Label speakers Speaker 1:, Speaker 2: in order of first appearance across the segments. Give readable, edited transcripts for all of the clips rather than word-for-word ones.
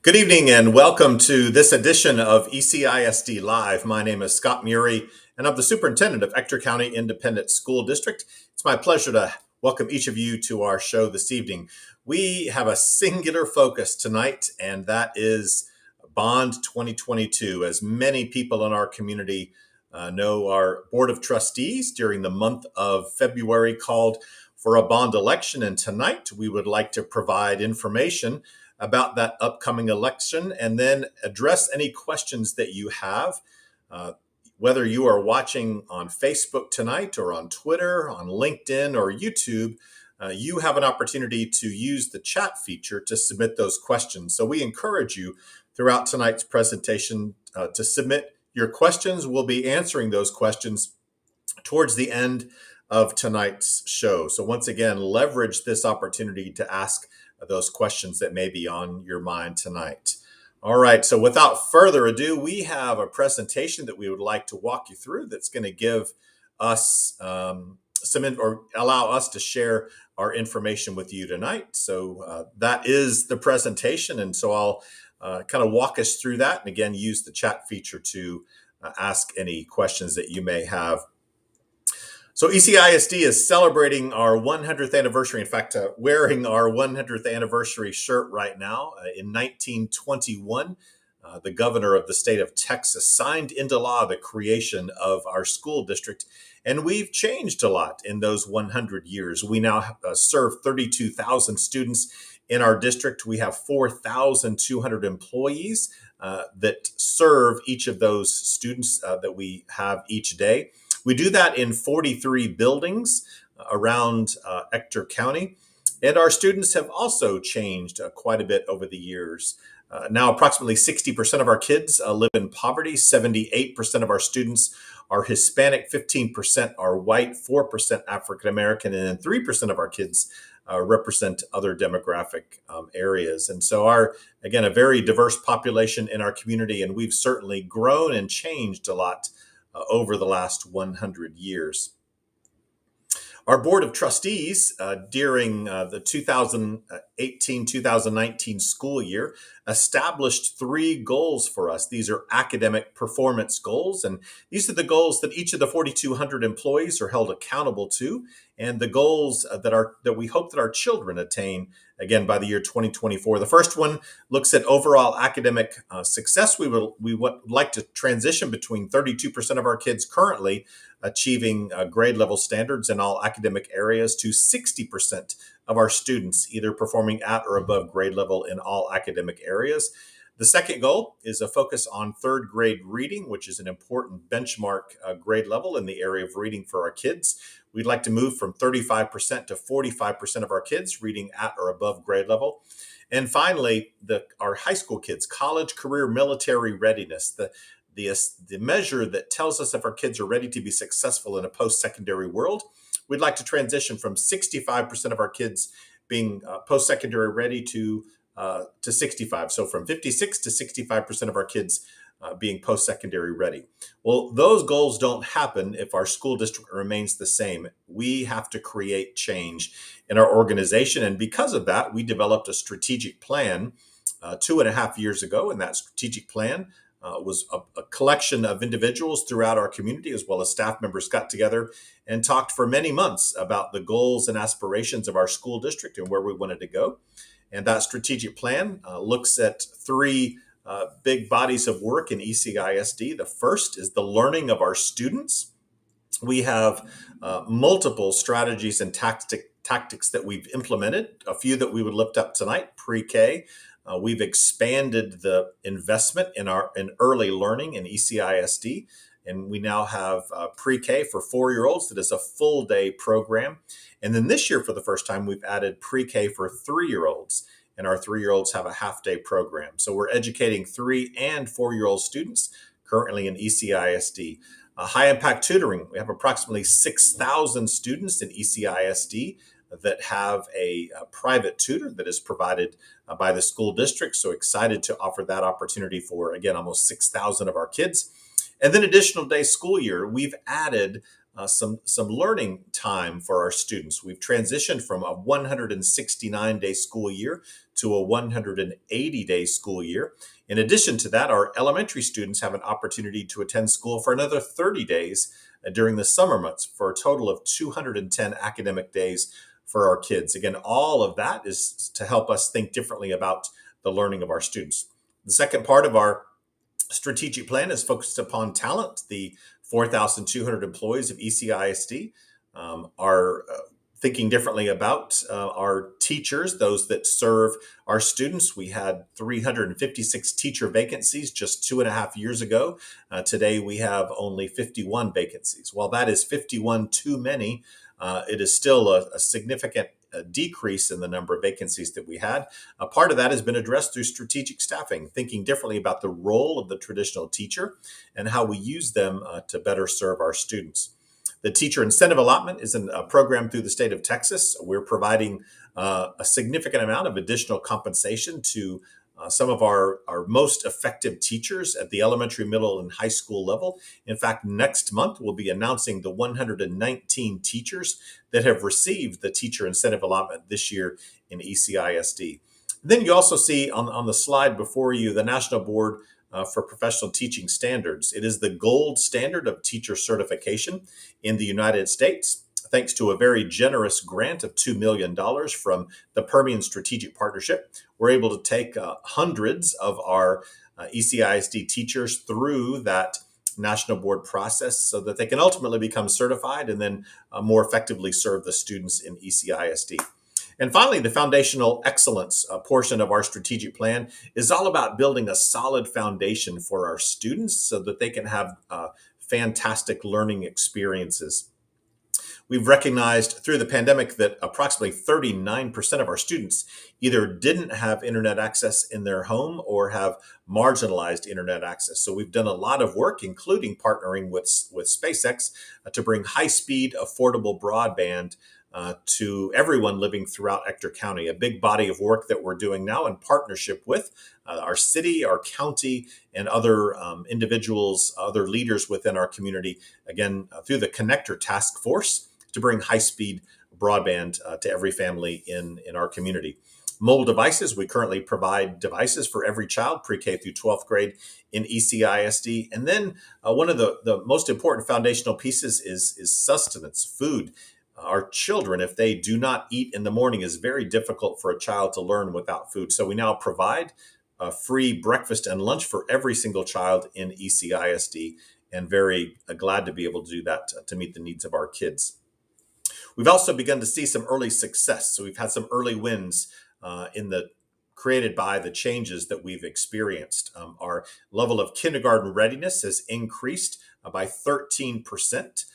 Speaker 1: Good evening and welcome to this edition of ECISD Live. My name is Scott Murray and I'm the superintendent of Ector County Independent School District. It's my pleasure to welcome each of you to our show this evening. We have a singular focus tonight, and that is Bond 2022. As many people in our community know, our Board of Trustees during the month of February called for a bond election, and tonight we would like to provide information about that upcoming election and then address any questions that you have. Whether you are watching on Facebook tonight or on Twitter, on LinkedIn or YouTube, you have an opportunity to use the chat feature to submit those questions. So we encourage you throughout tonight's presentation to submit your questions. We'll be answering those questions towards the end of tonight's show. So once again, leverage this opportunity to ask those questions that may be on your mind tonight. All right, so without further ado, we have a presentation that we would like to walk you through that's going to give us or allow us to share our information with you tonight. So that is the presentation, and so I'll kind of walk us through that, and again, use the chat feature to ask any questions that you may have. So ECISD is celebrating our 100th anniversary. In fact, wearing our 100th anniversary shirt right now. In 1921, the governor of the state of Texas signed into law the creation of our school district. And we've changed a lot in those 100 years. We now serve 32,000 students in our district. We have 4,200 employees that serve each of those students that we have each day. We do that in 43 buildings around Ector County. And our students have also changed quite a bit over the years. Now, approximately 60% of our kids live in poverty. 78% of our students are Hispanic, 15% are white, 4% African American, and then 3% of our kids represent other demographic areas. And so again, a very diverse population in our community, and we've certainly grown and changed a lot over the last 100 years. Our Board of Trustees during the 2018-2019 school year established 3 goals for us. These are academic performance goals, and these are the goals that each of the 4,200 employees are held accountable to, and the goals that we hope that our children attain, again, by the year 2024. The first one looks at overall academic success. We would like to transition between 32% of our kids currently achieving grade level standards in all academic areas to 60% of our students either performing at or above grade level in all academic areas. The second goal is a focus on 3rd grade reading, which is an important benchmark grade level in the area of reading for our kids. We'd like to move from 35% to 45% of our kids reading at or above grade level. And finally, our high school kids, college, career, military readiness, the measure that tells us if our kids are ready to be successful in a post-secondary world. We'd like to transition from 65% of our kids being post-secondary ready to 65. So from 56 to 65% of our kids being post-secondary ready. Well, those goals don't happen if our school district remains the same. We have to create change in our organization. And because of that, we developed a strategic plan 2.5 years ago. And that strategic plan was a collection of individuals throughout our community, as well as staff members, got together and talked for many months about the goals and aspirations of our school district and where we wanted to go. And that strategic plan looks at 3 big bodies of work in ECISD. The first is the learning of our students. We have multiple strategies and tactics that we've implemented, a few that we would lift up tonight. Pre-K. We've expanded the investment in early learning in ECISD, and we now have pre-K for 4-year-olds that is a full day program. And then this year, for the first time, we've added pre-K for 3-year-olds, and our 3-year-olds have a half-day program. So we're educating 3 and 4-year-old students currently in ECISD. High-impact tutoring. We have approximately 6,000 students in ECISD that have a private tutor that is provided by the school district. So excited to offer that opportunity for, again, almost 6,000 of our kids. And then additional day school year, we've added some learning time for our students. We've transitioned from a 169-day school year to a 180-day school year. In addition to that, our elementary students have an opportunity to attend school for another 30 days during the summer months, for a total of 210 academic days for our kids. Again, all of that is to help us think differently about the learning of our students. The second part of our strategic plan is focused upon talent. The 4,200 employees of ECISD are thinking differently about our teachers, those that serve our students. We had 356 teacher vacancies just 2.5 years ago. Today we have only 51 vacancies. While that is 51 too many, it is still a significant decrease in the number of vacancies that we had. A part of that has been addressed through strategic staffing, thinking differently about the role of the traditional teacher and how we use them to better serve our students. The teacher incentive allotment is a program through the state of Texas. We're providing a significant amount of additional compensation to some of our most effective teachers at the elementary, middle, and high school level. In fact, next month, we'll be announcing the 119 teachers that have received the teacher incentive allotment this year in ECISD. Then you also see on the slide before you the National Board for Professional Teaching Standards. It is the gold standard of teacher certification in the United States. Thanks to a very generous grant of $2 million from the Permian Strategic Partnership, we're able to take hundreds of our ECISD teachers through that national board process so that they can ultimately become certified and then more effectively serve the students in ECISD. And finally, the foundational excellence portion of our strategic plan is all about building a solid foundation for our students so that they can have fantastic learning experiences. We've recognized through the pandemic that approximately 39% of our students either didn't have internet access in their home or have marginalized internet access. So we've done a lot of work, including partnering with SpaceX to bring high-speed, affordable broadband to everyone living throughout Ector County, a big body of work that we're doing now in partnership with our city, our county, and other individuals, other leaders within our community, again, through the Connector Task Force to bring high-speed broadband to every family in our community. Mobile devices, we currently provide devices for every child, pre-K through 12th grade in ECISD. And then one of the most important foundational pieces is sustenance, food. Our children, if they do not eat in the morning, is very difficult for a child to learn without food. So we now provide free breakfast and lunch for every single child in ECISD, and very glad to be able to do that to meet the needs of our kids. We've also begun to see some early success. So we've had some early wins created by the changes that we've experienced. Our level of kindergarten readiness has increased by 13%.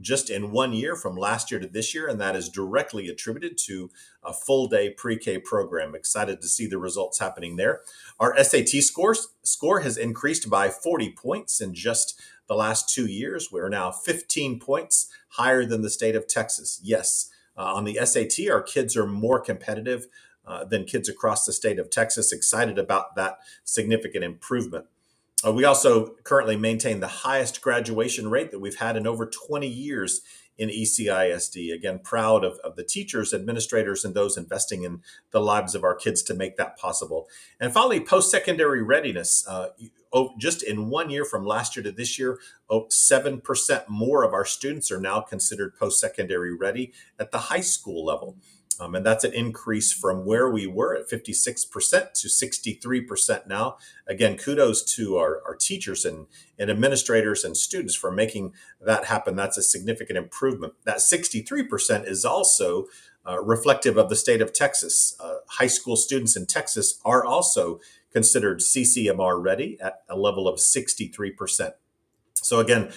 Speaker 1: Just in 1 year from last year to this year, and that is directly attributed to a full-day pre-K program. Excited to see the results happening there. Our SAT score has increased by 40 points in just the last 2 years. We're now 15 points higher than the state of Texas. Yes, on the SAT, our kids are more competitive than kids across the state of Texas. Excited about that significant improvement. We also currently maintain the highest graduation rate that we've had in over 20 years in ECISD. Again, proud of the teachers, administrators, and those investing in the lives of our kids to make that possible. And finally, post-secondary readiness. Just in 1 year from last year to this year, 7% more of our students are now considered post-secondary ready at the high school level. And that's an increase from where we were at 56% to 63% now. Again, kudos to our teachers and administrators and students for making that happen. That's a significant improvement. That 63% is also reflective of the state of Texas. High school students in Texas are also considered CCMR ready at a level of 63%. So again,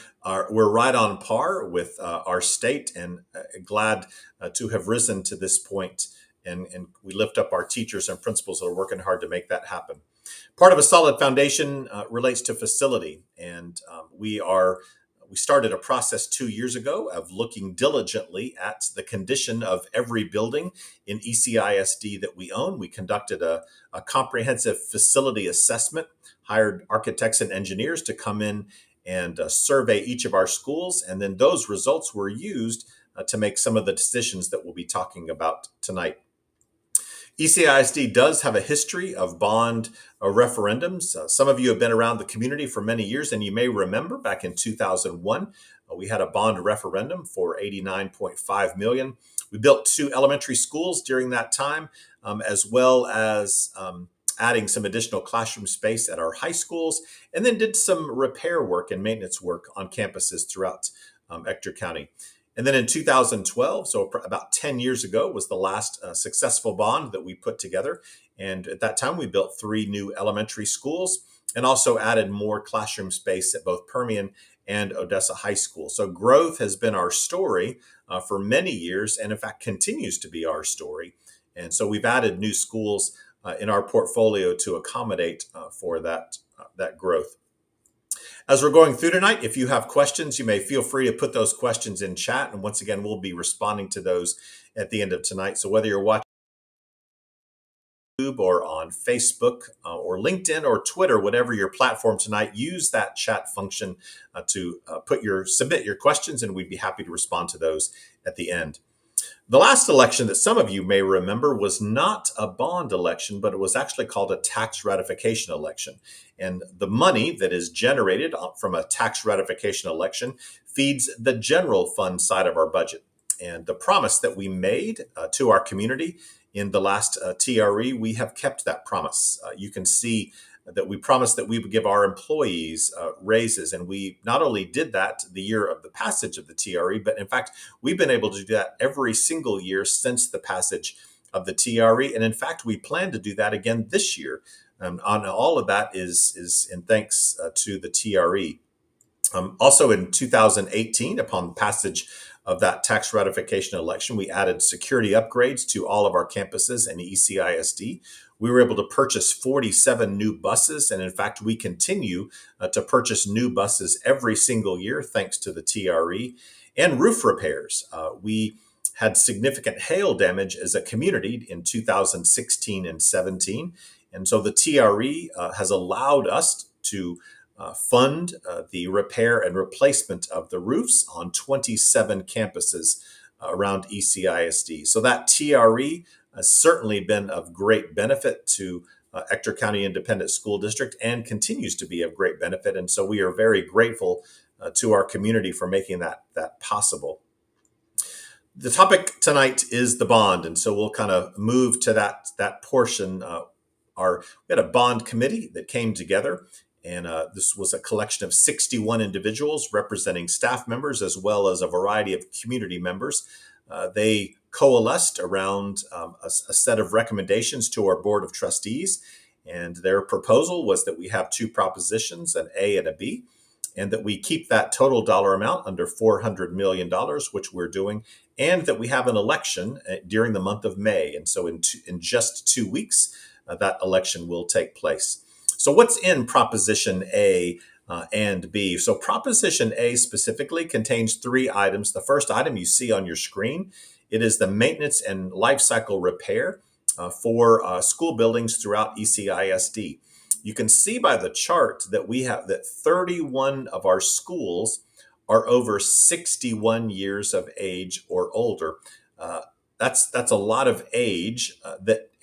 Speaker 1: we're right on par with our state, and glad to have risen to this point. And we lift up our teachers and principals that are working hard to make that happen. Part of a solid foundation relates to facility, and we started a process 2 years ago of looking diligently at the condition of every building in ECISD that we own. We conducted a comprehensive facility assessment, hired architects and engineers to come in and survey each of our schools. And then those results were used to make some of the decisions that we'll be talking about tonight. ECISD does have a history of bond referendums. Some of you have been around the community for many years, and you may remember back in 2001, we had a bond referendum for $89.5 million. We built 2 elementary schools during that time, as well as adding some additional classroom space at our high schools, and then did some repair work and maintenance work on campuses throughout Ector County. And then in 2012, so about 10 years ago, was the last successful bond that we put together. And at that time, we built 3 new elementary schools and also added more classroom space at both Permian and Odessa High School. So growth has been our story for many years, and in fact continues to be our story. And so we've added new schools in our portfolio to accommodate for that growth. As we're going through tonight, if you have questions, you may feel free to put those questions in chat. And once again, we'll be responding to those at the end of tonight. So whether you're watching YouTube or on Facebook or LinkedIn or Twitter, whatever your platform tonight, use that chat function to submit your questions, and we'd be happy to respond to those at the end. The last election that some of you may remember was not a bond election, but it was actually called a tax ratification election. And the money that is generated from a tax ratification election feeds the general fund side of our budget. And the promise that we made to our community in the last TRE, we have kept that promise. You can see that we promised that we would give our employees raises. And we not only did that the year of the passage of the TRE, but in fact, we've been able to do that every single year since the passage of the TRE. And in fact, we plan to do that again this year. On all of that is in thanks to the TRE. Also in 2018, upon the passage of that tax ratification election, we added security upgrades to all of our campuses and ECISD. We were able to purchase 47 new buses, and in fact, we continue to purchase new buses every single year thanks to the TRE. And roof repairs. We had significant hail damage as a community in 2016 and 17, and so the TRE has allowed us to fund the repair and replacement of the roofs on 27 campuses around ECISD. So that TRE has certainly been of great benefit to Ector County Independent School District and continues to be of great benefit. And so we are very grateful to our community for making that possible. The topic tonight is the bond, and so we'll kind of move to that portion. We had a bond committee that came together, and this was a collection of 61 individuals representing staff members as well as a variety of community members. They coalesced around a set of recommendations to our Board of Trustees, and their proposal was that we have 2 propositions, an A and a B, and that we keep that total dollar amount under $400 million, which we're doing, and that we have an election during the month of May. And so in just 2 weeks, that election will take place. So what's in Proposition A and B? So Proposition A specifically contains 3 items. The first item you see on your screen, it is the maintenance and life cycle repair for school buildings throughout ECISD. You can see by the chart that we have that 31 of our schools are over 61 years of age or older. That's a lot of age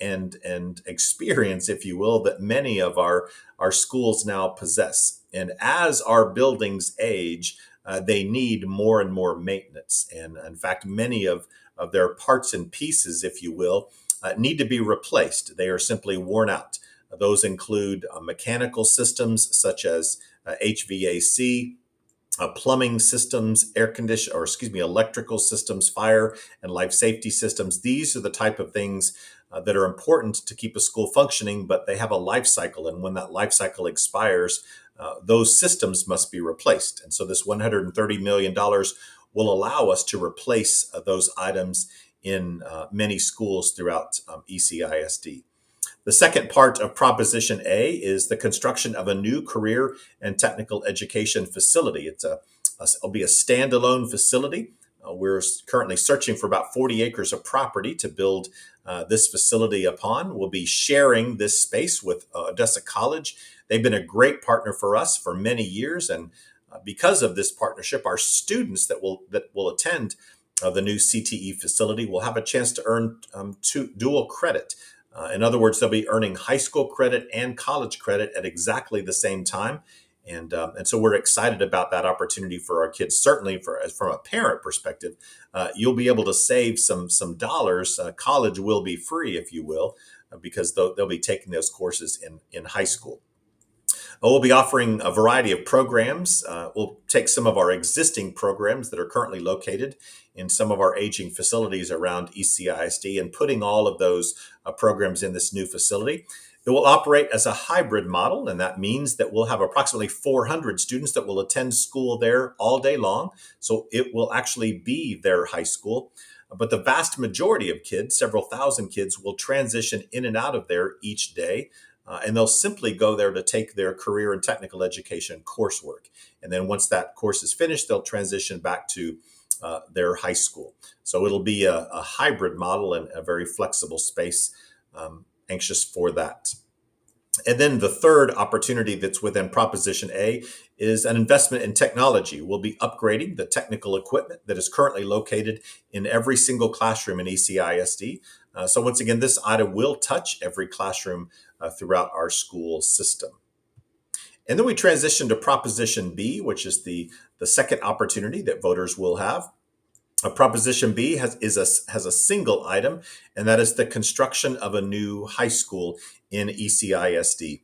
Speaker 1: and experience, if you will, that many of our schools now possess. And as our buildings age, they need more and more maintenance. And in fact, many of their parts and pieces, if you will, need to be replaced. They are simply worn out. Those include mechanical systems such as HVAC, plumbing systems, electrical systems, fire and life safety systems. These are the type of things that are important to keep a school functioning, but they have a life cycle. And when that life cycle expires, those systems must be replaced. And so this $130 million will allow us to replace those items in many schools throughout ECISD. The second part of Proposition A is the construction of a new career and technical education facility. It'll be a standalone facility. We're currently searching for about 40 acres of property to build this facility upon. We'll be sharing this space with Odessa College. They've been a great partner for us for many years, and Because of this partnership, our students that will attend the new CTE facility will have a chance to earn dual credit. In other words, they'll be earning high school credit and college credit at exactly the same time. And so we're excited about that opportunity for our kids. Certainly, from a parent perspective, you'll be able to save some dollars. College will be free, if you will, because they'll be taking those courses in high school. We'll be offering a variety of programs. We'll take some of our existing programs that are currently located in some of our aging facilities around ECISD and putting all of those programs in this new facility. It will operate as a hybrid model, and that means that we'll have approximately 400 students that will attend school there all day long. So it will actually be their high school. But the vast majority of kids, several thousand kids, will transition in and out of there each day. And they'll simply go there to take their career and technical education coursework. And then once that course is finished, they'll transition back to their high school. So it'll be a hybrid model and a very flexible space. Anxious for that. And then the third opportunity that's within Proposition A is an investment in technology. We'll be upgrading the technical equipment that is currently located in every single classroom in ECISD. So once again, this item will touch every classroom throughout our school system. And then we transition to Proposition B, which is the second opportunity that voters will have. Proposition B has a single item, and that is the construction of a new high school in ECISD.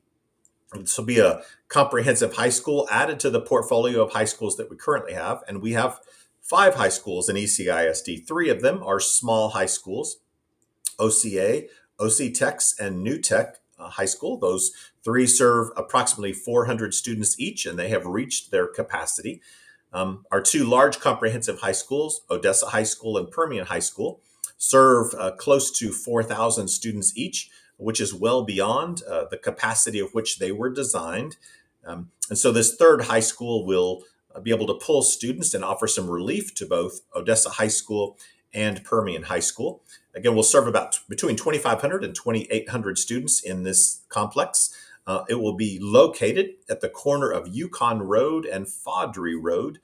Speaker 1: This will be a comprehensive high school added to the portfolio of high schools that we currently have. And we have 5 high schools in ECISD. 3 of them are small high schools, OCA, OC Techs, and New Tech High School. Those 3 serve approximately 400 students each, and they have reached their capacity. Our 2 large comprehensive high schools, Odessa High School and Permian High School, serve close to 4,000 students each, which is well beyond the capacity of which they were designed. And so this third high school will be able to pull students and offer some relief to both Odessa High School and Permian High School. Again, we'll serve about between 2,500 and 2,800 students in this complex. It will be located at the corner of Yukon Road and Faudree Road.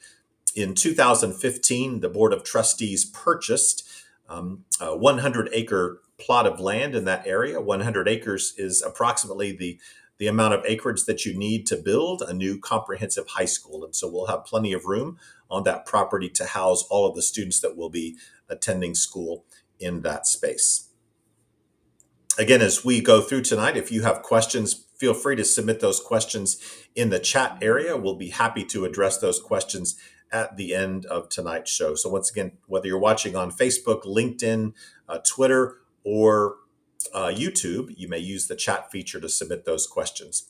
Speaker 1: In 2015, the Board of Trustees purchased a 100-acre plot of land in that area. 100 acres is approximately the amount of acreage that you need to build a new comprehensive high school. And so we'll have plenty of room on that property to house all of the students that will be attending school in that space. Again, as we go through tonight, if you have questions, feel free to submit those questions in the chat area. We'll be happy to address those questions at the end of tonight's show. So once again, whether you're watching on Facebook, LinkedIn, Twitter, or YouTube, you may use the chat feature to submit those questions.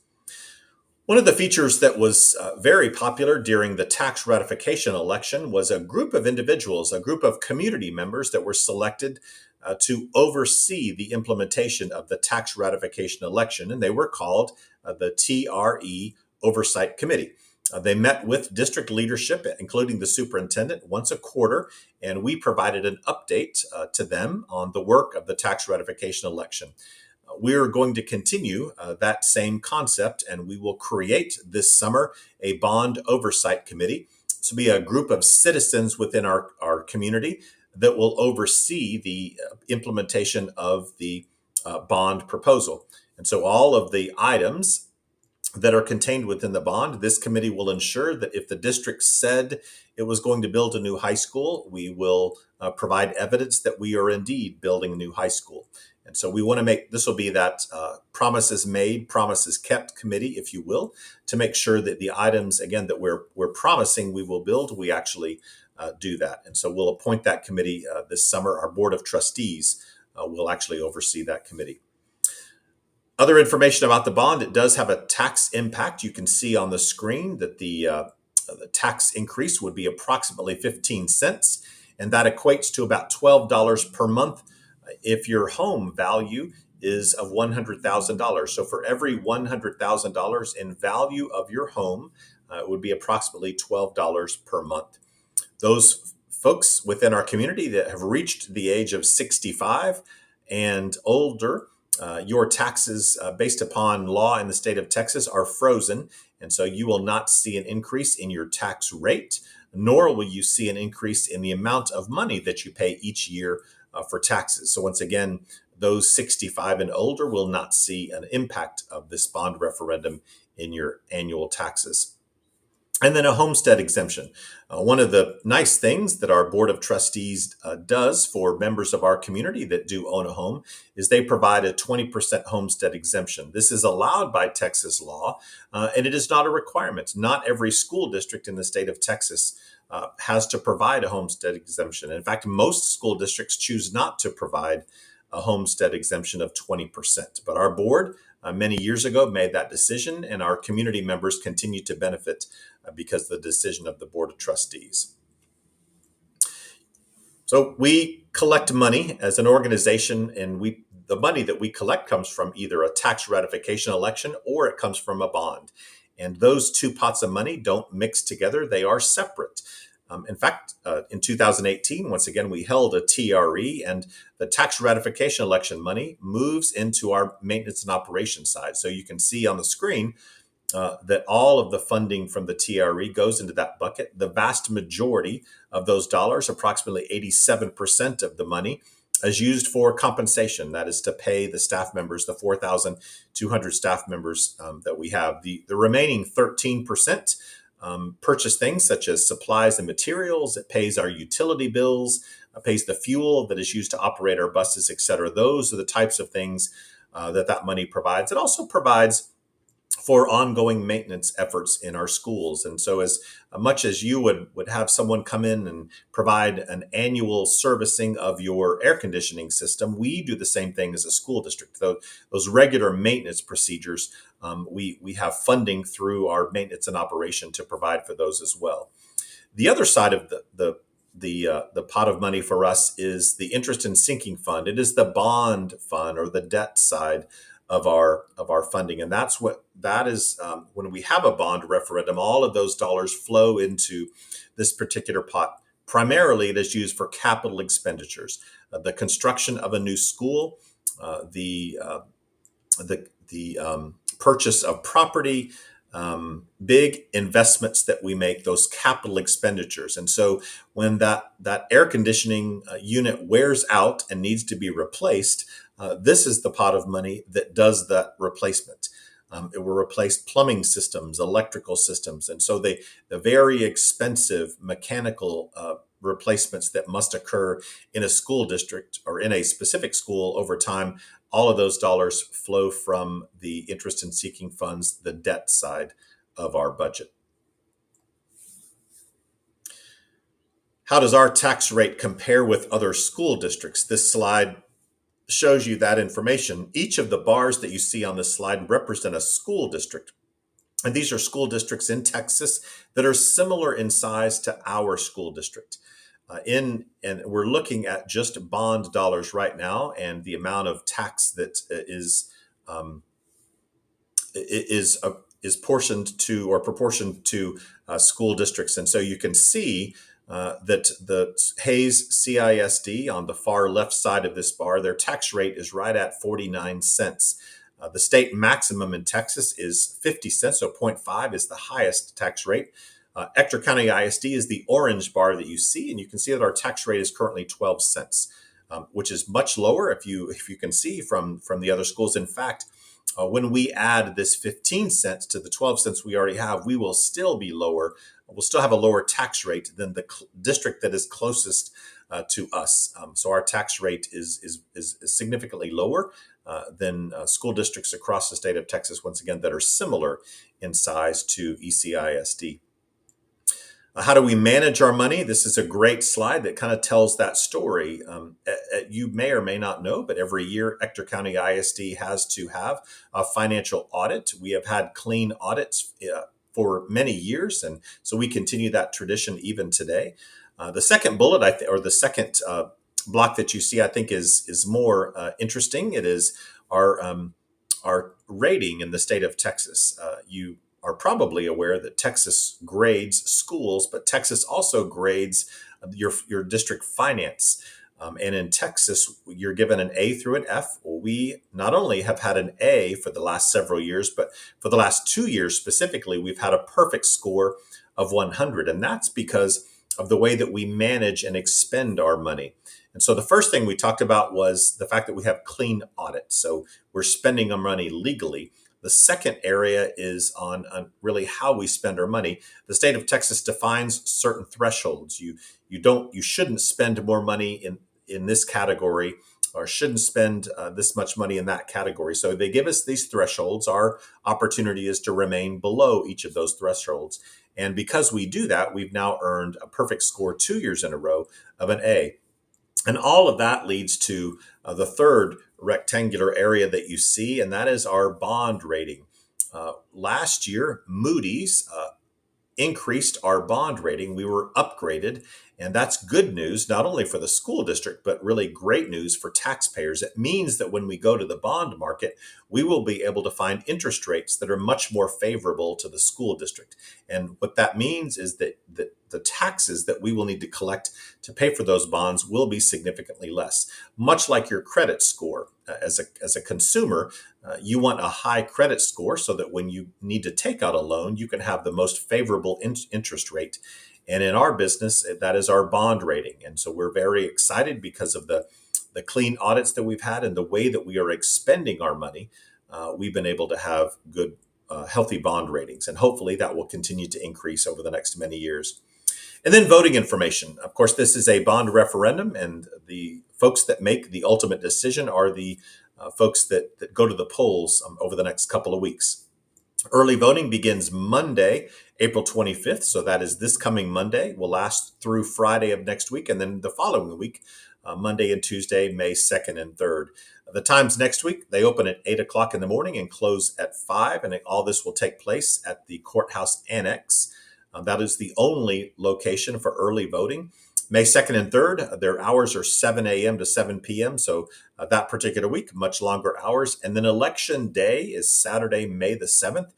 Speaker 1: One of the features that was very popular during the tax ratification election was a group of individuals, a group of community members that were selected to oversee the implementation of the tax ratification election, and they were called the TRE Oversight Committee. They met with district leadership, including the superintendent, once a quarter, and we provided an update to them on the work of the tax ratification election. We're going to continue that same concept, and we will create this summer a bond oversight committee. This will be a group of citizens within our community that will oversee the implementation of the bond proposal. And so all of the items that are contained within the bond, this committee will ensure that if the district said it was going to build a new high school, we will provide evidence that we are indeed building a new high school. And so we want to make, this will be that promises made, promises kept committee, if you will, to make sure that the items, again, that we're promising we will build, we actually do that. And so we'll appoint that committee this summer. Our Board of Trustees will actually oversee that committee. Other information about the bond, it does have a tax impact. You can see on the screen that the tax increase would be approximately 15 cents, and that equates to about $12 per month if your home value is of $100,000. So for every $100,000 in value of your home, it would be approximately $12 per month. Those folks within our community that have reached the age of 65 and older your taxes based upon law in the state of Texas are frozen. And so you will not see an increase in your tax rate, nor will you see an increase in the amount of money that you pay each year for taxes. So once again, those 65 and older will not see an impact of this bond referendum in your annual taxes. And then a homestead exemption. One of the nice things that our Board of Trustees does for members of our community that do own a home is they provide a 20% homestead exemption. This is allowed by Texas law, and it is not a requirement. Not every school district in the state of Texas has to provide a homestead exemption. In fact, most school districts choose not to provide a homestead exemption of 20%. But our board many years ago made that decision, and our community members continue to benefit because of the decision of the Board of Trustees. So we collect money as an organization, and the money that we collect comes from either a tax ratification election or it comes from a bond. And those two pots of money don't mix together. They are separate. In fact, in 2018, once again, we held a TRE, and the tax ratification election money moves into our maintenance and operations side. So you can see on the screen that all of the funding from the TRE goes into that bucket. The vast majority of those dollars, approximately 87% of the money, is used for compensation. That is to pay the staff members, the 4,200 staff members that we have. The remaining 13% purchase things such as supplies and materials. It pays our utility bills, pays the fuel that is used to operate our buses, etc. Those are the types of things that money provides. It also provides for ongoing maintenance efforts in our schools. And so as much as you would have someone come in and provide an annual servicing of your air conditioning system, we do the same thing as a school district. Those regular maintenance procedures, we have funding through our maintenance and operation to provide for those as well. The other side of the pot of money for us is the interest and sinking fund. It is the bond fund or the debt side of our funding, and that is when we have a bond referendum, all of those dollars flow into this particular pot. Primarily, it is used for capital expenditures, the construction of a new school, the purchase of property, big investments that we make, those capital expenditures. And so when that air conditioning unit wears out and needs to be replaced, this is the pot of money that does that replacement. It will replace plumbing systems, electrical systems. And so the very expensive mechanical replacements that must occur in a school district or in a specific school over time, all of those dollars flow from the interest and seeking funds, the debt side of our budget. How does our tax rate compare with other school districts? This slide shows you that information. Each of the bars that you see on this slide represent a school district. And these are school districts in Texas that are similar in size to our school district. And we're looking at just bond dollars right now, and the amount of tax that is portioned to or proportioned to school districts. And so you can see that the Hayes CISD on the far left side of this bar, their tax rate is right at 49 cents. The state maximum in Texas is 50 cents, so 0.5 is the highest tax rate. Ector County ISD is the orange bar that you see, and you can see that our tax rate is currently 12 cents, which is much lower if you can see from the other schools. In fact, when we add this 15 cents to the 12 cents we already have, we will still be lower. We'll still have a lower tax rate than the district that is closest to us. So our tax rate is significantly lower than school districts across the state of Texas, once again, that are similar in size to ECISD. How do we manage our money? This is a great slide that kind of tells that story. You may or may not know, but every year Ector County ISD has to have a financial audit. We have had clean audits for many years, and so we continue that tradition even today. The second bullet, or the second block that you see, I think is more interesting. It is our rating in the state of Texas. You are probably aware that Texas grades schools, but Texas also grades your district finance. And in Texas, you're given an A through an F. Well, we not only have had an A for the last several years, but for the last 2 years specifically, we've had a perfect score of 100. And that's because of the way that we manage and expend our money. And so the first thing we talked about was the fact that we have clean audits. So we're spending our money legally. The second area is on really how we spend our money. The state of Texas defines certain thresholds. You shouldn't spend more money in this category, or shouldn't spend this much money in that category. So they give us these thresholds. Our opportunity is to remain below each of those thresholds. And because we do that, we've now earned a perfect score 2 years in a row of an A. And all of that leads to the third rectangular area that you see, and that is our bond rating. Last year, Moody's increased our bond rating. We were upgraded, and that's good news, not only for the school district, but really great news for taxpayers. It means that when we go to the bond market, we will be able to find interest rates that are much more favorable to the school district. And what that means is that the taxes that we will need to collect to pay for those bonds will be significantly less. Much like your credit score. As a consumer, you want a high credit score so that when you need to take out a loan, you can have the most favorable interest rate. And in our business, that is our bond rating. And so we're very excited because of the clean audits that we've had and the way that we are expending our money. We've been able to have good, healthy bond ratings. And hopefully that will continue to increase over the next many years. And then voting information. Of course, this is a bond referendum, and the folks that make the ultimate decision are the folks that go to the polls over the next couple of weeks. Early voting begins Monday, April 25th. So that is this coming Monday, will last through Friday of next week. And then the following week, Monday and Tuesday, May 2nd and 3rd. The times next week, they open at 8 o'clock in the morning and close at 5. And all this will take place at the Courthouse Annex. That is the only location for early voting. May 2nd and 3rd, their hours are 7 a.m. to 7 p.m. So that particular week, much longer hours. And then election day is Saturday, May the 7th.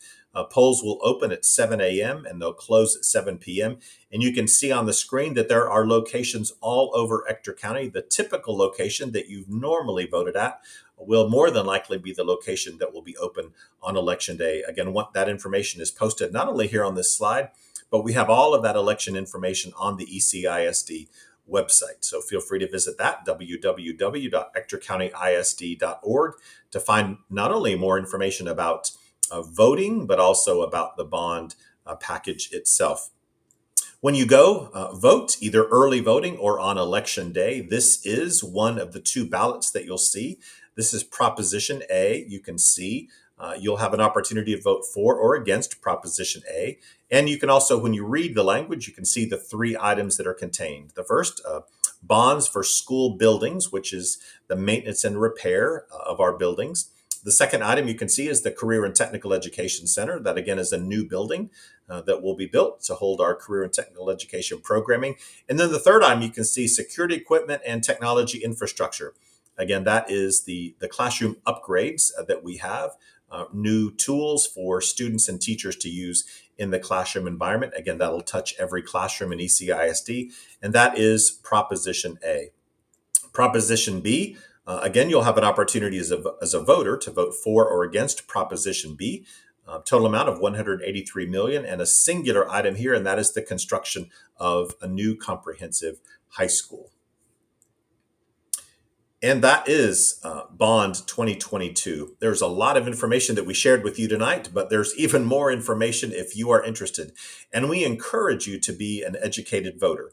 Speaker 1: Polls will open at 7 a.m. and they'll close at 7 p.m. And you can see on the screen that there are locations all over Ector County. The typical location that you've normally voted at will more than likely be the location that will be open on election day. Again, that information is posted not only here on this slide, but we have all of that election information on the ECISD website. So feel free to visit that, www.ectorcountyisd.org, to find not only more information about voting, but also about the bond package itself. When you go vote, either early voting or on election day, this is one of the two ballots that you'll see. This is Proposition A. You can see you'll have an opportunity to vote for or against Proposition A. And you can also, when you read the language, you can see the three items that are contained. The first, bonds for school buildings, which is the maintenance and repair of our buildings. The second item you can see is the Career and Technical Education Center. That, again, is a new building that will be built to hold our career and technical education programming. And then the third item you can see, security equipment and technology infrastructure. Again, that is the classroom upgrades that we have. New tools for students and teachers to use in the classroom environment. Again, that'll touch every classroom in ECISD, and that is Proposition A. Proposition B, again, you'll have an opportunity as a voter to vote for or against Proposition B. Total amount of $183 million, and a singular item here, and that is the construction of a new comprehensive high school. And that is Bond 2022. There's a lot of information that we shared with you tonight, but there's even more information if you are interested. And we encourage you to be an educated voter.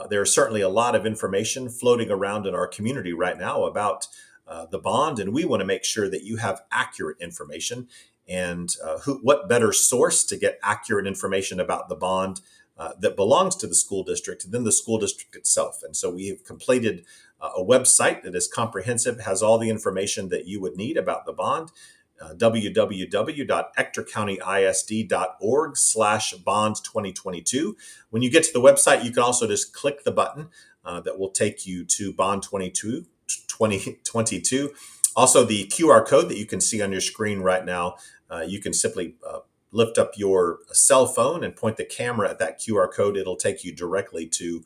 Speaker 1: There's certainly a lot of information floating around in our community right now about the bond, and we want to make sure that you have accurate information. And what better source to get accurate information about the bond that belongs to the school district than the school district itself. And so we have completed a website that is comprehensive, has all the information that you would need about the bond, www.ectorcountyisd.org/bond2022. When you get to the website, you can also just click the button that will take you to Bond 2022. Also, the QR code that you can see on your screen right now, you can simply lift up your cell phone and point the camera at that QR code, it'll take you directly to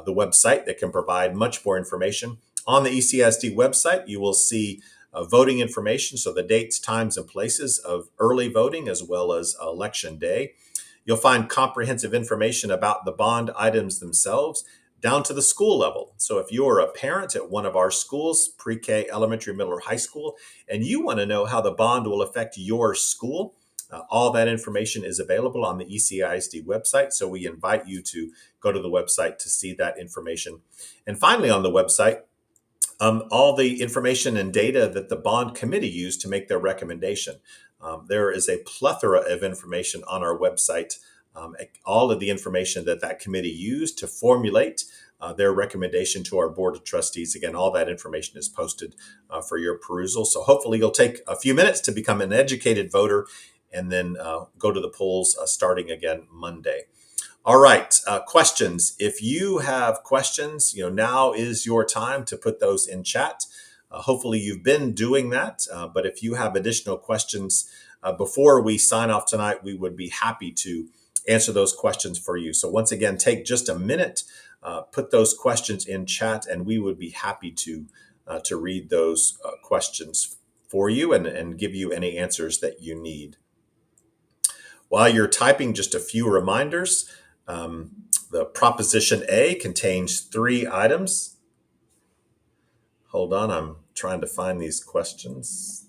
Speaker 1: the website that can provide much more information. On the ECISD website, you will see voting information, so the dates, times, and places of early voting as well as election day. You'll find comprehensive information about the bond items themselves down to the school level. So if you're a parent at one of our schools, pre-K, elementary, middle, or high school, and you want to know how the bond will affect your school, all that information is available on the ECISD website. So we invite you to go to the website to see that information. And finally, on the website, all the information and data that the bond committee used to make their recommendation. There is a plethora of information on our website, all of the information that committee used to formulate their recommendation to our board of trustees. Again, all that information is posted for your perusal. So hopefully you'll take a few minutes to become an educated voter and then go to the polls starting again Monday. All right, questions. If you have questions, now is your time to put those in chat. Hopefully you've been doing that, but if you have additional questions before we sign off tonight, we would be happy to answer those questions for you. So once again, take just a minute, put those questions in chat, and we would be happy to read those questions for you and give you any answers that you need. While you're typing, just a few reminders. The Proposition A contains 3 items. Hold on, I'm trying to find these questions.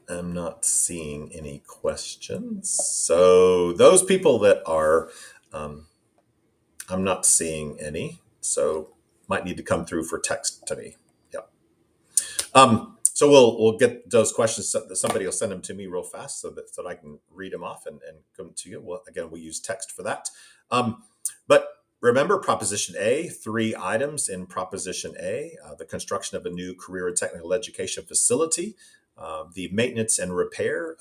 Speaker 1: I'm not seeing any questions. So those people that are, I'm not seeing any. So might need to come through for text to me. Yeah. So we'll get those questions. Somebody will send them to me real fast so that I can read them off and come to you. Well, again, we use text for that. But remember, Proposition A, 3 items in Proposition A: the construction of a new career and technical education facility, the maintenance and repair,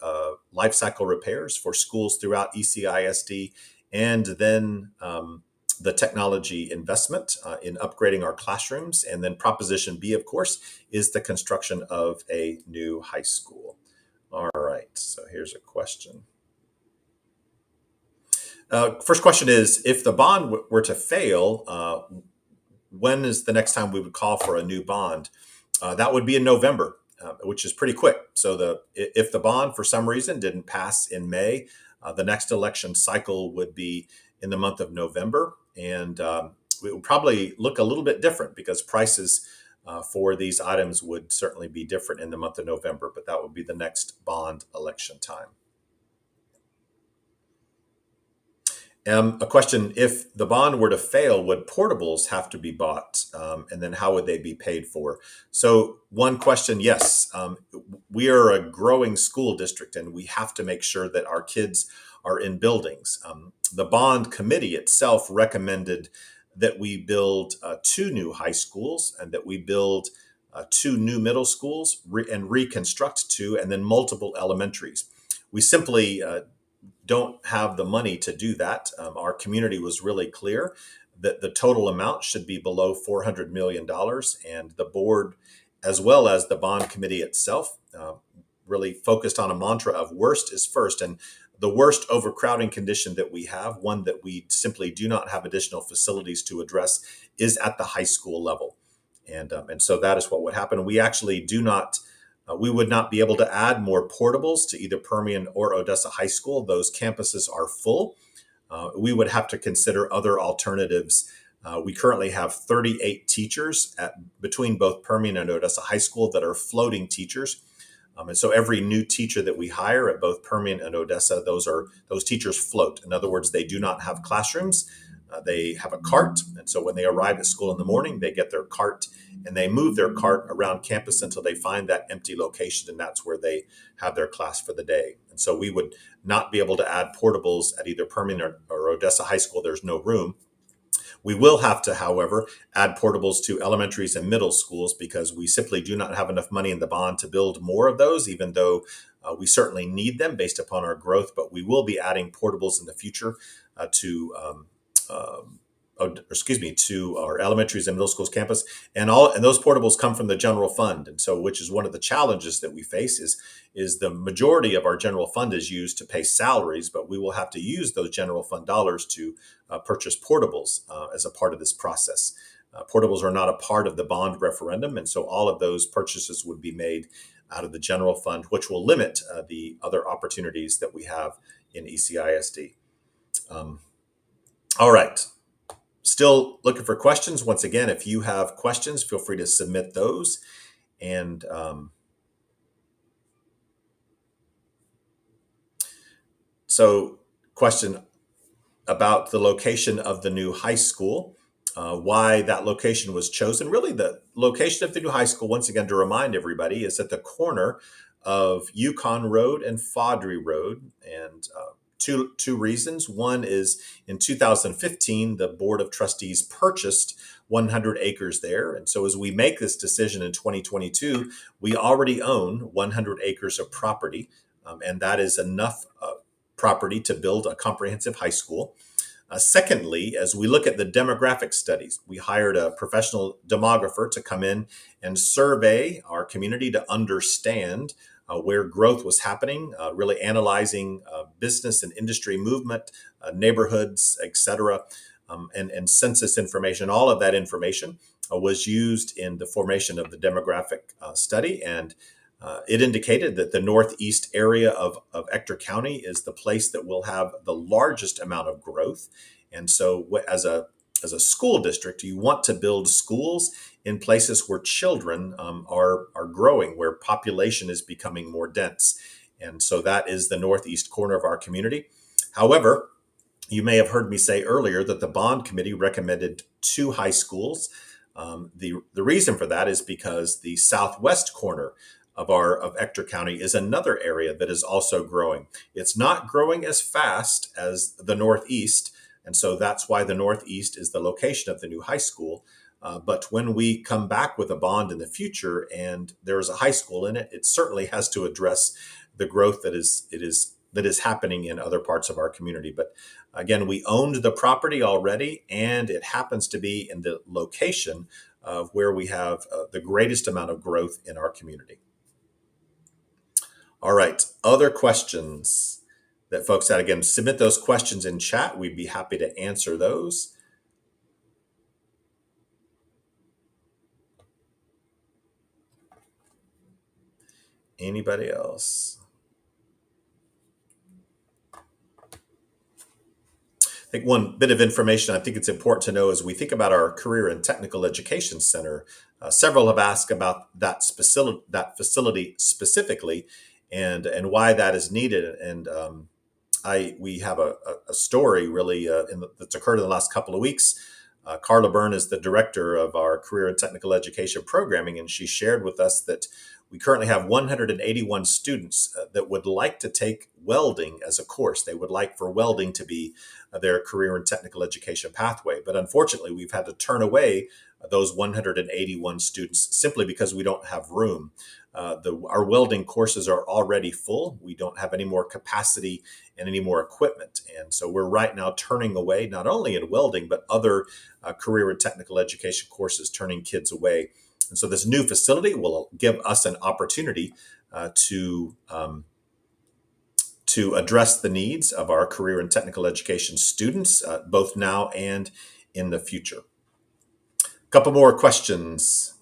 Speaker 1: life cycle repairs for schools throughout ECISD, and then the technology investment in upgrading our classrooms. And then Proposition B, of course, is the construction of a new high school. All right, so here's a question. First question is, if the bond were to fail, when is the next time we would call for a new bond? That would be in November, which is pretty quick. So if the bond for some reason didn't pass in May, the next election cycle would be in the month of November. And it would probably look a little bit different because prices for these items would certainly be different in the month of November, but that would be the next bond election time. A question: if the bond were to fail, would portables have to be bought? And then how would they be paid for? So one question, yes. We are a growing school district and we have to make sure that our kids are in buildings. The bond committee itself recommended that we build 2 new high schools and that we build 2 new middle schools and reconstruct 2 and then multiple elementaries. We simply don't have the money to do that. Our community was really clear that the total amount should be below $400 million. And the board, as well as the bond committee itself, really focused on a mantra of worst is first. And the worst overcrowding condition that we have, one that we simply do not have additional facilities to address, is at the high school level. And so that is what would happen. We actually we would not be able to add more portables to either Permian or Odessa High School. Those campuses are full. We would have to consider other alternatives. We currently have 38 teachers between both Permian and Odessa High School that are floating teachers. And so every new teacher that we hire at both Permian and Odessa, those teachers float. In other words, they do not have classrooms. They have a cart. And so when they arrive at school in the morning, they get their cart and they move their cart around campus until they find that empty location. And that's where they have their class for the day. And so we would not be able to add portables at either Permian or Odessa High School. There's no room. We will have to, however, add portables to elementaries and middle schools because we simply do not have enough money in the bond to build more of those, even though we certainly need them based upon our growth. But we will be adding portables in the future to to our elementaries and middle schools campus, and those portables come from the general fund. And so, which is one of the challenges that we face is the majority of our general fund is used to pay salaries, but we will have to use those general fund dollars to purchase portables as a part of this process. Portables are not a part of the bond referendum, and so all of those purchases would be made out of the general fund, which will limit the other opportunities that we have in ECISD. All right. Still looking for questions. Once again, if you have questions, feel free to submit those. And so, question about the location of the new high school, why that location was chosen. Really, the location of the new high school, once again, to remind everybody, is at the corner of Yukon Road and Fawdry Road. And two reasons. One is in 2015, the Board of Trustees purchased 100 acres there. And so as we make this decision in 2022, we already own 100 acres of property. And that is enough property to build a comprehensive high school. Secondly, as we look at the demographic studies, we hired a professional demographer to come in and survey our community to understand where growth was happening, really analyzing business and industry movement, neighborhoods, et cetera, and census information. All of that information was used in the formation of the demographic study, and it indicated that the northeast area of Ector County is the place that will have the largest amount of growth. And so as a school district, you want to build schools in places where children are growing, where population is becoming more dense. And so that is the northeast corner of our community. However, you may have heard me say earlier that the bond committee recommended 2 high schools. The reason for that is because the southwest corner of Ector County is another area that is also growing. It's not growing as fast as the Northeast, and so that's why the Northeast is the location of the new high school. But when we come back with a bond in the future and there is a high school in it, it certainly has to address the growth that is happening in other parts of our community. But again, we owned the property already, and it happens to be in the location of where we have the greatest amount of growth in our community. All right, other questions that folks had. Again, submit those questions in chat. We'd be happy to answer those. Anybody else? I think one bit of information I think it's important to know as we think about our Career and Technical Education Center, several have asked about that facility specifically, and why that is needed. And we have a story really that's occurred in the last couple of weeks. Carla Byrne is the director of our Career and Technical Education Programming, and she shared with us that we currently have 181 students that would like to take welding as a course. They would like for welding to be their career and technical education pathway. But unfortunately, we've had to turn away those 181 students simply because we don't have room. Our welding courses are already full. We don't have any more capacity and any more equipment. And so we're right now turning away, not only in welding, but other career and technical education courses, turning kids away. And so this new facility will give us an opportunity to address the needs of our career and technical education students, both now and in the future. A couple more questions.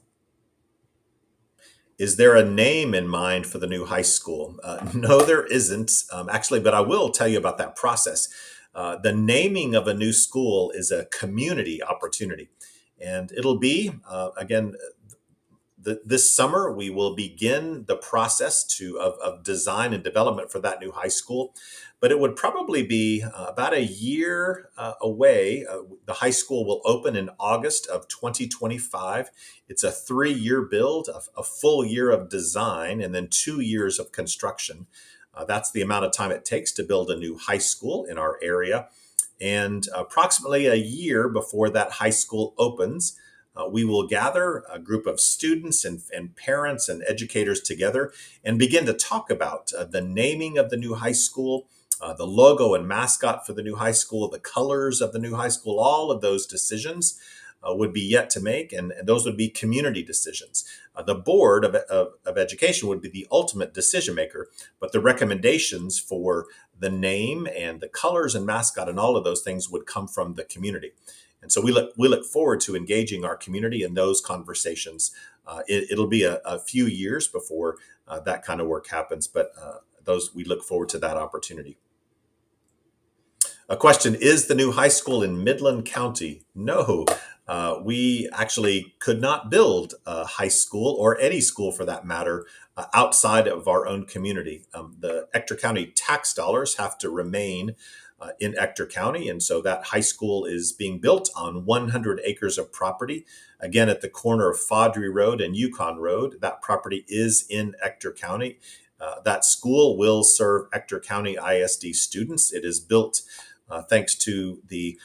Speaker 1: Is there a name in mind for the new high school? No, there isn't, actually, but I will tell you about that process. The naming of a new school is a community opportunity, and it'll be, again, this summer, we will begin the process of design and development for that new high school, but it would probably be about a year away. The high school will open in August of 2025. It's a 3-year build, a full year of design, and then 2 years of construction. That's the amount of time it takes to build a new high school in our area. And approximately a year before that high school opens, we will gather a group of students and parents and educators together and begin to talk about the naming of the new high school, the logo and mascot for the new high school, the colors of the new high school, all of those decisions would be yet to make, and those would be community decisions. The Board of Education would be the ultimate decision maker, but the recommendations for the name and the colors and mascot and all of those things would come from the community. And so we look forward to engaging our community in those conversations. It'll be a few years before that kind of work happens, but we look forward to that opportunity. A question: is the new high school in Midland County? No. We actually could not build a high school, or any school for that matter, outside of our own community. The Ector County tax dollars have to remain in Ector County, and so that high school is being built on 100 acres of property, again at the corner of Faudree Road and Yukon Road. That property is in Ector County. That school will serve Ector County ISD students. It is built thanks to the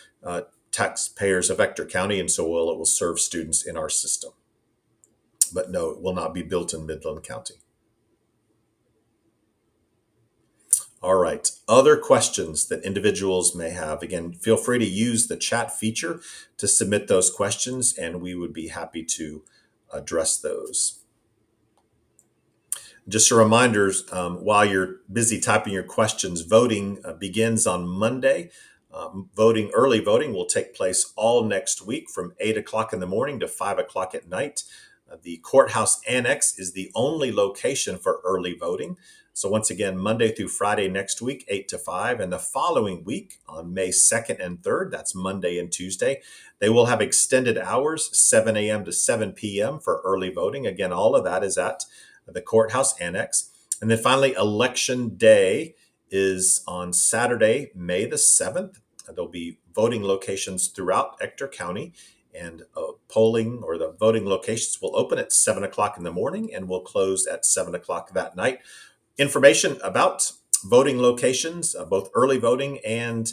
Speaker 1: taxpayers of Ector County, and so it will serve students in our system. But no, it will not be built in Midland County. All right, other questions that individuals may have. Again, feel free to use the chat feature to submit those questions, and we would be happy to address those. Just a reminder, while you're busy typing your questions, voting begins on Monday. Early voting will take place all next week from 8 o'clock in the morning to 5 o'clock at night. The courthouse annex is the only location for early voting. So once again, Monday through Friday next week, 8 to 5. And the following week on May 2nd and 3rd, that's Monday and Tuesday, they will have extended hours, 7 a.m. to 7 p.m. for early voting. Again, all of that is at the courthouse annex. And then finally, election day is on Saturday, May the 7th. There'll be voting locations throughout Ector County, and polling, or the voting locations, will open at 7 o'clock in the morning and will close at 7 o'clock that night. Information about voting locations, both early voting and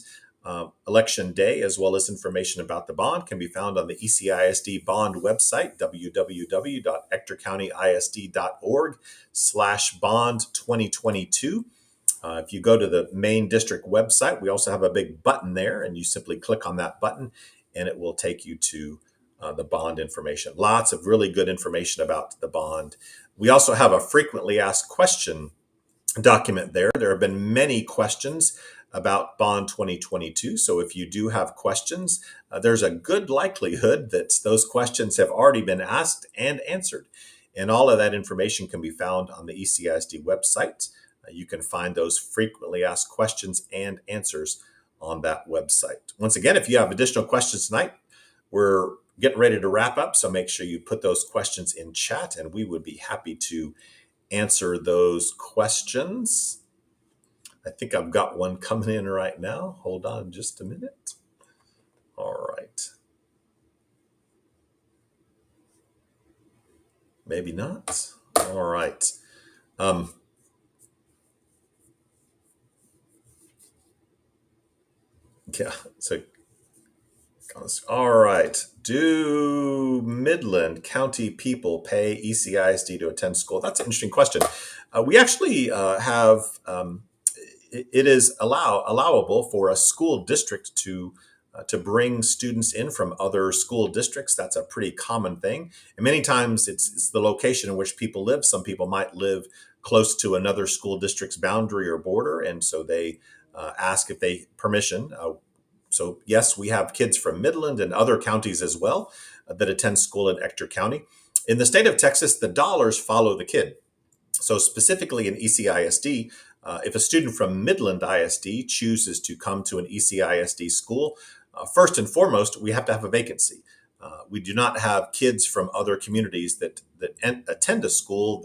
Speaker 1: election day, as well as information about the bond, can be found on the ECISD bond website, www.ectorcountyisd.org/bond2022. If you go to the main district website, we also have a big button there, and you simply click on that button and it will take you to the bond information. Lots of really good information about the bond. We also have a frequently asked question document there. There have been many questions about Bond 2022. So if you do have questions, there's a good likelihood that those questions have already been asked and answered. And all of that information can be found on the ECISD website. You can find those frequently asked questions and answers on that website. Once again, if you have additional questions tonight, we're getting ready to wrap up. So make sure you put those questions in chat, and we would be happy to answer those questions. I think I've got one coming in right now. Hold on just a minute. All right. Maybe not. All right. Yeah, so, all right. Do Midland County people pay ECISD to attend school? That's an interesting question. We actually have, it is allowable for a school district to bring students in from other school districts. That's a pretty common thing. And many times it's the location in which people live. Some people might live close to another school district's boundary or border, and so they ask if they permission. So yes, we have kids from Midland and other counties as well that attend school in Ector County. In the state of Texas, the dollars follow the kid. So specifically in ECISD, if a student from Midland ISD chooses to come to an ECISD school, first and foremost, we have to have a vacancy. We do not have kids from other communities that attend a school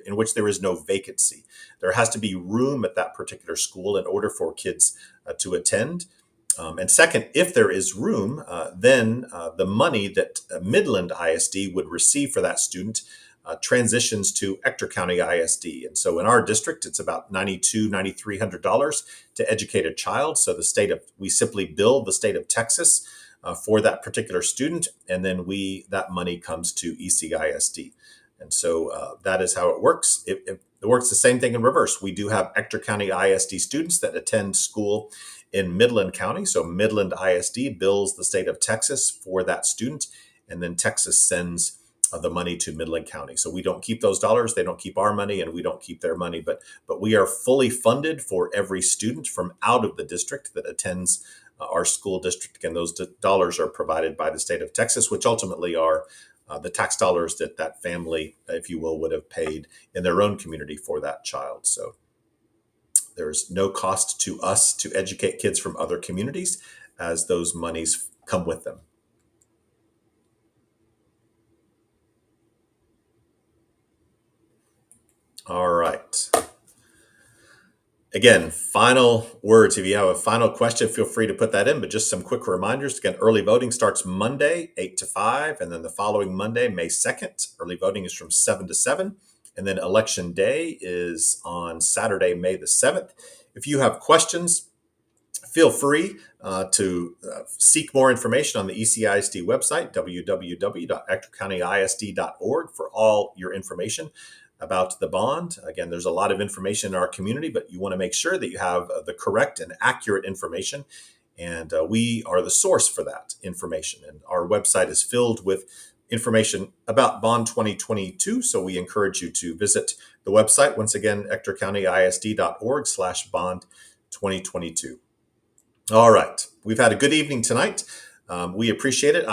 Speaker 1: in which there is no vacancy. There has to be room at that particular school in order for kids to attend. And second, if there is room, then the money that Midland ISD would receive for that student transitions to Ector County ISD. And so in our district, it's about $9,200, $9,300 to educate a child. So we simply bill the state of Texas for that particular student, and then that money comes to ECISD. And so that is how it works. It works the same thing in reverse. We do have Ector County ISD students that attend school in Midland County. So Midland ISD bills the state of Texas for that student, and then Texas sends the money to Midland County. So we don't keep those dollars, they don't keep our money, and we don't keep their money, but we are fully funded for every student from out of the district that attends our school district. And those dollars are provided by the state of Texas, which ultimately are the tax dollars that that family, if you will, would have paid in their own community for that child. So there's no cost to us to educate kids from other communities, as those monies come with them. All right. Again, final words. If you have a final question, feel free to put that in, but just some quick reminders. Again, early voting starts Monday, 8 to 5, and then the following Monday, May 2nd. Early voting is from 7 to 7, and then Election Day is on Saturday, May the 7th. If you have questions, feel free to seek more information on the ECISD website, www.ectorcountyisd.org, for all your information about the bond. Again, there's a lot of information in our community, but you want to make sure that you have the correct and accurate information. And we are the source for that information. And our website is filled with information about Bond 2022. So we encourage you to visit the website. Once again, ectorcountyisd.org/bond 2022. All right. We've had a good evening tonight. We appreciate it.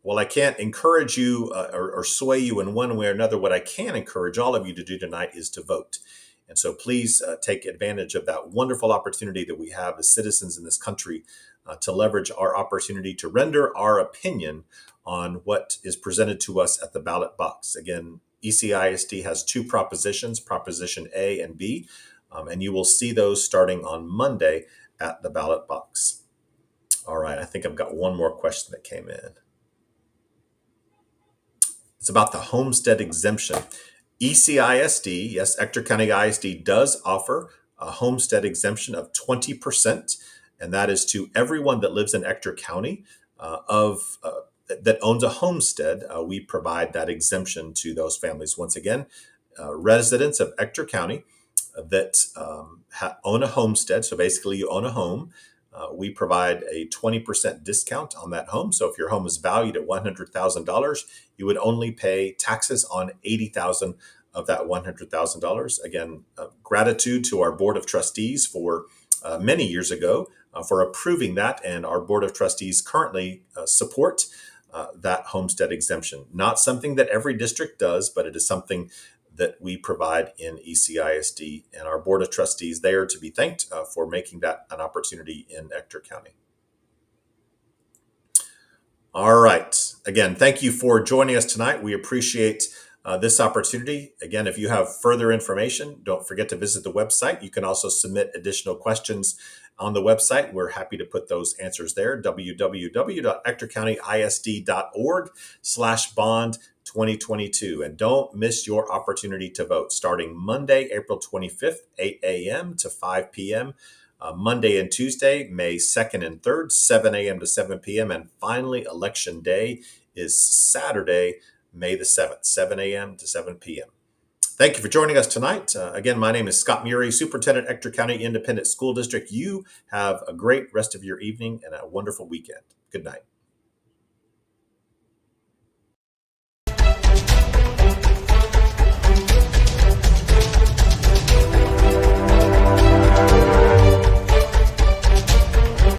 Speaker 1: While I can't encourage you or sway you in one way or another, what I can encourage all of you to do tonight is to vote. And so please take advantage of that wonderful opportunity that we have as citizens in this country to leverage our opportunity to render our opinion on what is presented to us at the ballot box. Again, ECISD has two propositions, Proposition A and B, and you will see those starting on Monday at the ballot box. All right, I think I've got one more question that came in. It's about the homestead exemption. ECISD, yes, Ector County ISD does offer a homestead exemption of 20%, and that is to everyone that lives in Ector County that owns a homestead. We provide that exemption to those families. Once again, residents of Ector County that own a homestead, so basically you own a home, we provide a 20% discount on that home. So if your home is valued at $100,000, you would only pay taxes on $80,000 of that $100,000. Again, gratitude to our Board of Trustees for many years ago for approving that, and our Board of Trustees currently support that homestead exemption. Not something that every district does, but it is something that we provide in ECISD, and our Board of Trustees, they are to be thanked for making that an opportunity in Ector County. All right. Again, thank you for joining us tonight. We appreciate this opportunity. Again, if you have further information, don't forget to visit the website. You can also submit additional questions on the website. We're happy to put those answers there, www.ectorcountyisd.org/bond 2022. And don't miss your opportunity to vote starting Monday, April 25th, 8 a.m. to 5 p.m. Monday and Tuesday, May 2nd and 3rd, 7 a.m. to 7 p.m. And finally, Election Day is Saturday, May the 7th, 7 a.m. to 7 p.m. Thank you for joining us tonight. Again, my name is Scott Murray, Superintendent, Ector County Independent School District. You have a great rest of your evening and a wonderful weekend. Good night.